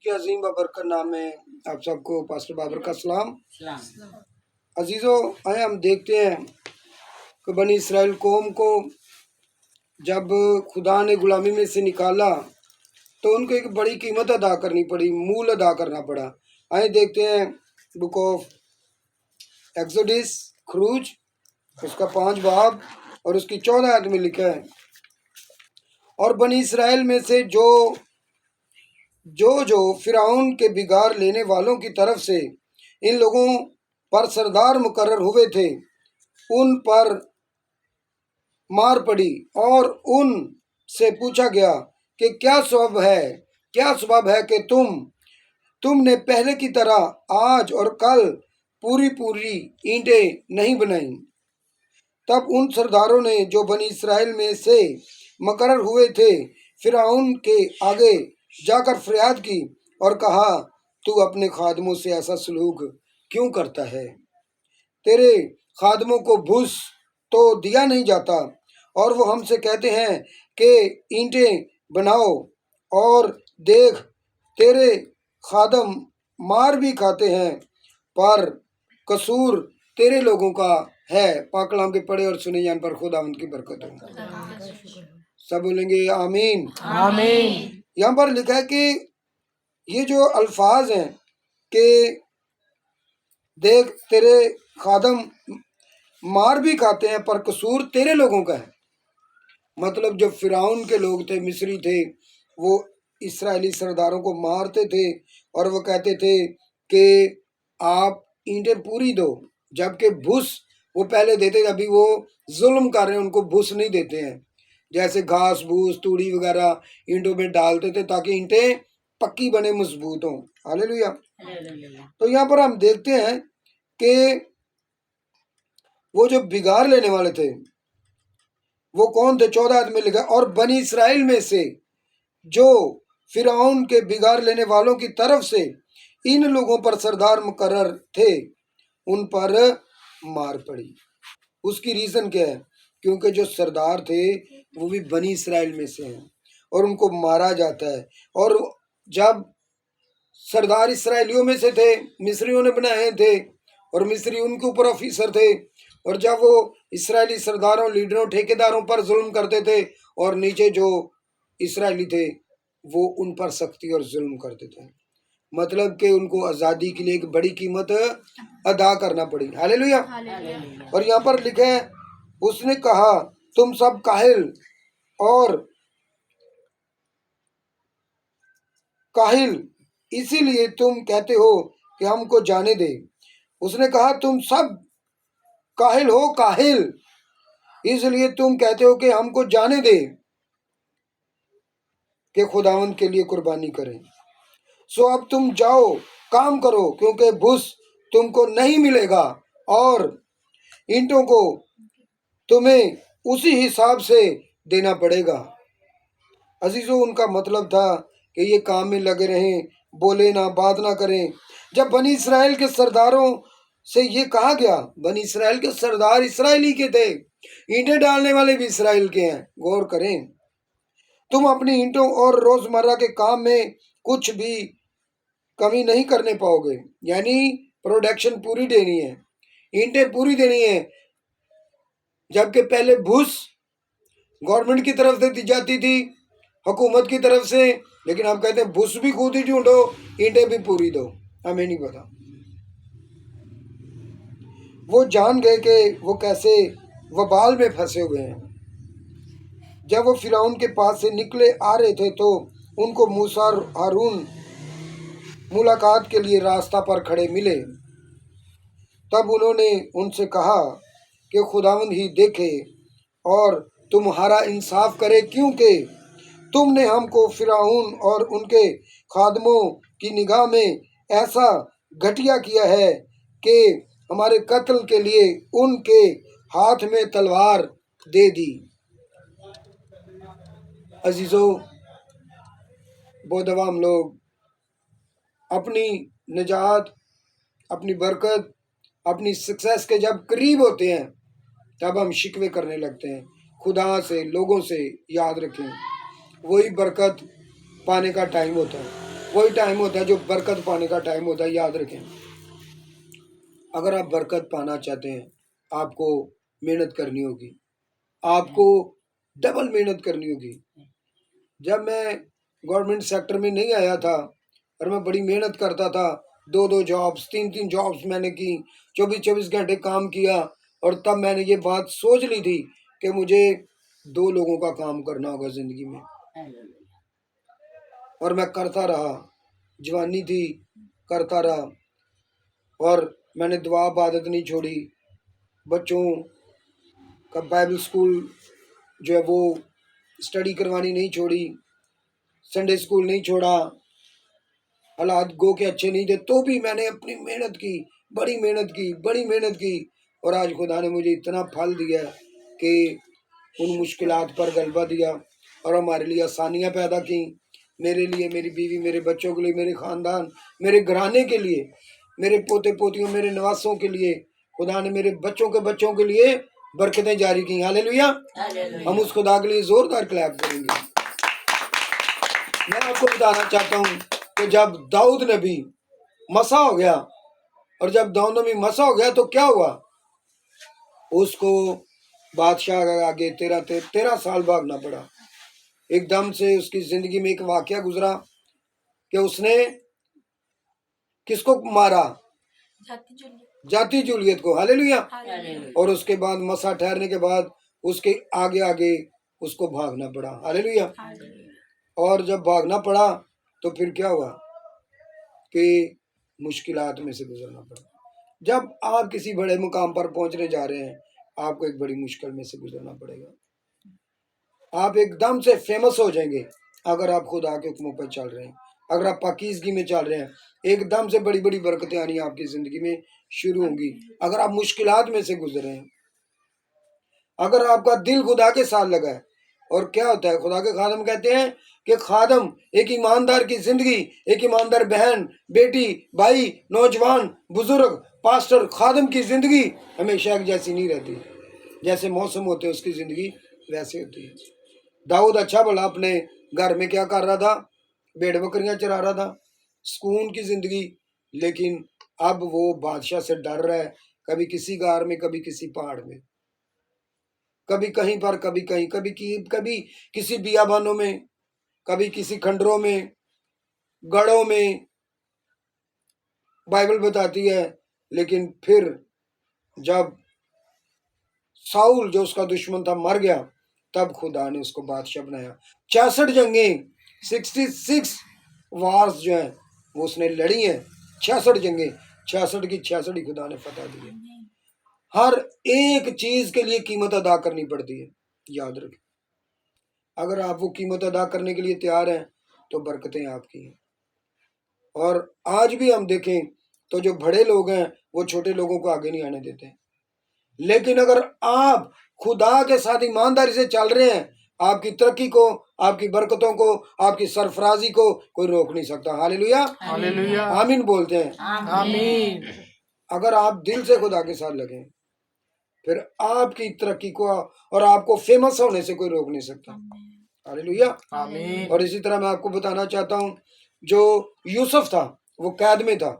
के अजीम बबरकत नाम में आप सबको पास्टर बाबर का सलाम। अजीज़ों, आए हम देखते हैं कि बनी इसराइल कौम को जब खुदा ने गुलामी में से निकाला तो उनको एक बड़ी कीमत अदा करनी पड़ी, मूल अदा करना पड़ा। आए देखते हैं बुक ऑफ एक्सोडस, खरूज, उसका 5 बाब और उसकी 14 आयत में लिखा है, और बनी इसराइल में से जो फिरौन के बिगाड़ लेने वालों की तरफ से इन लोगों पर सरदार मुकर्रर हुए थे, उन पर मार पड़ी और उन से पूछा गया कि क्या सबब है कि तुमने पहले की तरह आज और कल पूरी ईंटें नहीं बनाई। तब उन सरदारों ने जो बनी इसराइल में से मुकर्रर हुए थे फिरौन के आगे जाकर फरियाद की और कहा, तू अपने खादमों से ऐसा सलूक क्यों करता है? तेरे खादमों को भूस तो दिया नहीं जाता और वो हमसे कहते हैं कि ईंटें बनाओ, और देख तेरे खादम मार भी खाते हैं, पर कसूर तेरे लोगों का है। पाकलाम के पढ़े और सुने जान पर खुदावंद की बरकत हो। सब बोलेंगे आमीन आमीन। यहाँ पर लिखा है कि ये जो अल्फाज हैं कि देख तेरे खादम मार भी खाते हैं पर कसूर तेरे लोगों का है, मतलब जो फिरौन के लोग थे, मिस्री थे, वो इस्राएली सरदारों को मारते थे और वो कहते थे कि आप ईंटें पूरी दो, जबकि भूस वो पहले देते थे, अभी वो जुल्म कर रहे हैं, उनको भूस नहीं देते हैं। जैसे घास भूस तूड़ी वगैरह ईंटों में डालते थे ताकि ईंटें पक्की बने, मजबूत हों। हालेलुया। तो यहाँ पर हम देखते हैं कि वो जो बिगाड़ लेने वाले थे वो कौन थे? 14 आयत में लिखा, और बनी इसराइल में से जो फिरौन के बिगाड़ लेने वालों की तरफ से इन लोगों पर सरदार मुकर्रर थे, उन पर मार पड़ी। उसकी रीजन क्या है? क्योंकि जो सरदार थे वो भी बनी इसराइल में से हैं और उनको मारा जाता है। और जब सरदार इसराइलियों में से थे, मिस्रियों ने बनाए थे और मिस्री उनके ऊपर ऑफिसर थे, और जब वो इसराइली सरदारों, लीडरों, ठेकेदारों पर जुल्म करते थे और नीचे जो इसराइली थे वो उन पर सख्ती और जुल्म करते थे, मतलब कि उनको आज़ादी के लिए एक बड़ी कीमत अदा करना पड़ी। हालेलुया। और यहाँ पर लिखे है, उसने कहा, तुम सब काहिल इसीलिए तुम कहते हो कि हमको जाने दे। उसने कहा, तुम सब काहिल इसलिए तुम कहते हो कि हमको जाने दे कि खुदावंद के लिए कुर्बानी करें। सो अब तुम जाओ, काम करो, क्योंकि भूस तुमको नहीं मिलेगा और ईंटों को तुम्हें उसी हिसाब से देना पड़ेगा। अजीजों, उनका मतलब था कि ये काम में लगे रहें, बोले ना, बात ना करें। जब बनी इसराइल के सरदारों से ये कहा गया, बनी इसराइल के सरदार इसराइली के थे, ईंटें डालने वाले भी इसराइल के हैं। गौर करें, तुम अपनी ईंटों और रोजमर्रा के काम में कुछ भी कमी नहीं करने पाओगे, यानी प्रोडक्शन पूरी देनी है, ईंटें पूरी देनी है। जबकि पहले भूस गवर्नमेंट की तरफ से दी जाती थी, हुकूमत की तरफ से, लेकिन आप कहते हैं भूस भी खुद ही ढूंढो, ईंटें भी पूरी दो। हमें नहीं पता। वो जान गए कि वो कैसे वबाल में फंसे हुए हैं। जब वो फिरौन के पास से निकले आ रहे थे तो उनको मूसा और हारून मुलाकात के लिए रास्ता पर खड़े मिले। तब उन्होंने उनसे कहा कि खुदावंद ही देखे और तुम्हारा इंसाफ करे, क्योंकि तुमने हमको फिरौन और उनके खादमों की निगाह में ऐसा घटिया किया है कि हमारे कत्ल के लिए उनके हाथ में तलवार दे दी। अजीजों, बहुत दफा हम लोग अपनी निजात, अपनी बरकत, अपनी सक्सेस के जब करीब होते हैं तब हम शिकवे करने लगते हैं खुदा से, लोगों से। याद रखें, वही बरकत पाने का टाइम होता है। वही टाइम होता है जो बरकत पाने का टाइम होता है। याद रखें, अगर आप बरकत पाना चाहते हैं आपको मेहनत करनी होगी, आपको डबल मेहनत करनी होगी। जब मैं गवर्नमेंट सेक्टर में नहीं आया था और मैं बड़ी मेहनत करता था, 2 जॉब्स 3 जॉब्स मैंने की, 24 घंटे काम किया, और तब मैंने ये बात सोच ली थी कि मुझे 2 लोगों का काम करना होगा ज़िंदगी में, और मैं करता रहा। जवानी थी, करता रहा, और मैंने दुआ इबादत नहीं छोड़ी, बच्चों का बाइबल स्कूल जो है वो स्टडी करवानी नहीं छोड़ी, संडे स्कूल नहीं छोड़ा। हालात गो के अच्छे नहीं थे तो भी मैंने अपनी मेहनत की, बड़ी मेहनत की, बड़ी मेहनत की, और आज खुदा ने मुझे इतना फल दिया कि उन मुश्किलात पर गलबा दिया और हमारे लिए आसानियाँ पैदा की, मेरे लिए, मेरी बीवी, मेरे बच्चों के लिए, मेरे ख़ानदान, मेरे घराने के लिए, मेरे पोते पोतियों, मेरे नवासों के लिए। खुदा ने मेरे बच्चों के लिए बरकतें जारी की। हालेलुया। हम उस खुदा के लिए ज़ोरदार क्लैप करेंगे। मैं आपको बताना चाहता हूँ कि जब दाऊद नबी मसा हो गया, और जब दाऊद नबी मसा हो गया तो क्या हुआ, उसको बादशाह के आगे 13 साल भागना पड़ा। एकदम से उसकी जिंदगी में एक वाकया गुजरा कि उसने किसको मारा, जाति जूलियत को। हालेलुया। और उसके बाद मसा ठहरने के बाद उसके आगे आगे उसको भागना पड़ा। हालेलुया। और जब भागना पड़ा तो फिर क्या हुआ कि मुश्किलात में से गुजरना पड़ा। जब आप किसी बड़े मुकाम पर पहुंचने जा रहे हैं आपको एक बड़ी मुश्किल में से गुजरना पड़ेगा। आप एकदम से फेमस हो जाएंगे अगर आप खुदा के हुक्मों पर चल रहे हैं, अगर आप पाकीज़गी में चल रहे हैं, एकदम से बड़ी बड़ी बरकतें आनी आपकी ज़िंदगी में शुरू होंगी। अगर आप मुश्किलात में से गुजर रहे हैं, अगर आपका दिल खुदा के साथ लगा है, और क्या होता है, खुदा के खादम कहते हैं कि खादम, एक ईमानदार की जिंदगी, एक ईमानदार बहन, बेटी, भाई, नौजवान, बुजुर्ग, पास्टर, खादम की जिंदगी हमेशा एक जैसी नहीं रहती। जैसे मौसम होते हैं उसकी जिंदगी वैसे होती है। दाऊद अच्छा भला अपने घर में क्या कर रहा था, भेड़ बकरियां चरा रहा था, सुकून की जिंदगी, लेकिन अब वो बादशाह से डर रहा है, कभी किसी गार में, कभी किसी पहाड़ में, कभी कहीं पर, कभी कहीं, कभी किसी बियाबानों में, कभी किसी खंडरों में, गढ़ों में, बाइबल बताती है। लेकिन फिर जब साउल जो उसका दुश्मन था मर गया, तब खुदा ने उसको बादशाह बनाया। 66 जंगें, 66 वार्स जो है वो उसने लड़ी हैं। 66 जंगें, 66 की 66 ही खुदा ने फतह दी है। हर एक चीज के लिए कीमत अदा करनी पड़ती है, याद रखें। अगर आप वो कीमत अदा करने के लिए तैयार हैं तो बरकतें आपकी हैं। और आज भी हम देखें तो जो बड़े लोग हैं वो छोटे लोगों को आगे नहीं आने देते, लेकिन अगर आप खुदा के साथ ईमानदारी से चल रहे हैं, आपकी तरक्की को, आपकी बरकतों को, आपकी सरफराजी को कोई रोक नहीं सकता। हालेलुया, हालेलुया, आमीन बोलते हैं। आमीन। अगर आप दिल से खुदा के साथ लगे फिर आपकी तरक्की को और आपको फेमस होने से कोई रोक नहीं सकता। हालेलुया, आमीन। और इसी तरह मैं आपको बताना चाहता हूँ, जो यूसुफ था वो कैद में था।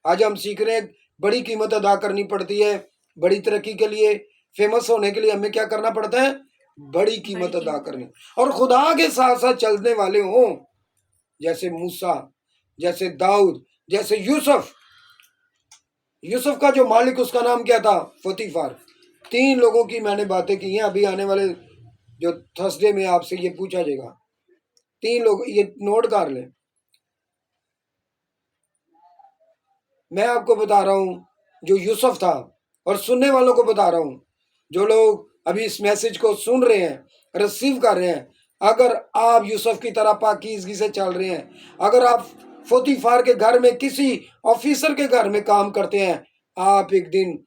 आज हम सीख रहे हैं बड़ी कीमत अदा करनी पड़ती है। बड़ी तरक्की के लिए, फेमस होने के लिए हमें क्या करना पड़ता है, बड़ी कीमत अदा करनी। और खुदा के साथ साथ चलने वाले हों, जैसे मूसा, जैसे दाऊद, जैसे यूसुफ। यूसुफ का जो मालिक उसका नाम क्या था, पोतीफार। 3 लोगों की मैंने बातें की हैं। अभी आने वाले जो थर्सडे में आपसे ये पूछा जाएगा। 3 लोग, ये नोट कर लें। मैं आपको बता रहा हूं जो यूसुफ था, और सुनने वालों को बता रहा हूं, जो लोग अभी इस मैसेज को सुन रहे हैं, रिसीव कर रहे हैं, अगर आप यूसुफ की तरह पाकीज़गी से चल रहे हैं, अगर आप पोतीफार के घर में किसी ऑफिसर के घर में काम करते हैं, आप एक दिन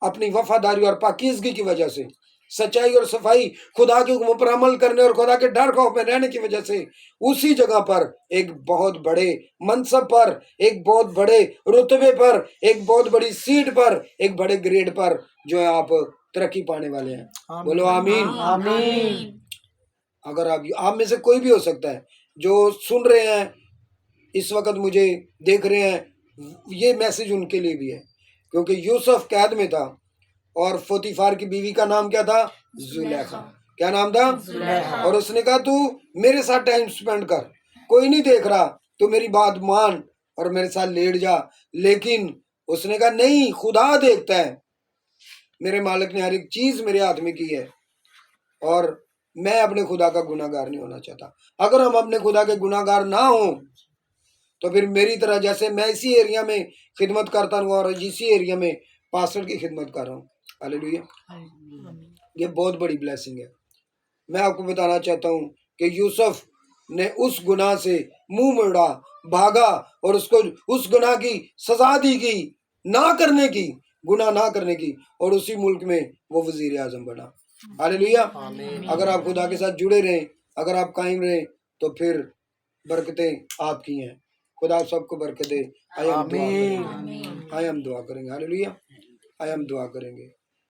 अपनी वफादारी और पाकीज़गी की वजह से, सच्चाई और सफाई, खुदा के हुक्मों पर अमल करने और खुदा के डर खौफ में रहने की वजह से उसी जगह पर एक बहुत बड़े मनसब पर, एक बहुत बड़े रुतबे पर, एक बहुत बड़ी सीट पर, एक बड़े ग्रेड पर जो है आप तरक्की पाने वाले हैं। बोलो आमीन, आमीन। अगर आप में से कोई भी हो सकता है जो सुन रहे हैं, اس وقت مجھے دیکھ رہے ہیں، یہ میسج ان کے لیے بھی ہے، کیونکہ یوسف قید میں تھا اور فوتیفار کی بیوی کا نام کیا تھا؟ زلیخا۔ کیا نام تھا؟ زلیخا۔ اور اس نے کہا تو میرے ساتھ ٹائم سپینڈ کر، کوئی نہیں دیکھ رہا، تو میری بات مان اور میرے ساتھ لیٹ جا۔ لیکن اس نے کہا نہیں، خدا دیکھتا ہے، میرے مالک نے ہر ایک چیز میرے ہاتھ میں کی ہے، اور میں اپنے خدا کا گناہ گار نہیں ہونا چاہتا۔ اگر ہم اپنے خدا کے گناہ گار نہ ہوں تو پھر میری طرح، جیسے میں اسی ایریا میں خدمت کرتا ہوں اور اسی ایریا میں پاسٹر کی خدمت کر رہا ہوں، ہاللیلویا، یہ بہت بڑی بلیسنگ ہے۔ میں آپ کو بتانا چاہتا ہوں کہ یوسف نے اس گناہ سے منہ موڑا، بھاگا، اور اس کو اس گناہ کی سزا دی گئی، نہ کرنے کی، گناہ نہ کرنے کی، اور اسی ملک میں وہ وزیر اعظم بنا۔ ہاللیلویا۔ اگر آپ خدا کے ساتھ جڑے رہیں، اگر آپ قائم رہیں، تو پھر برکتیں آپ کی ہیں۔ خدا سب کو برکت دے۔ آئے ہم دعا کریں گے، آئے ہم دعا کریں گے، ہاللیلویا، آئے ہم دعا کریں گے۔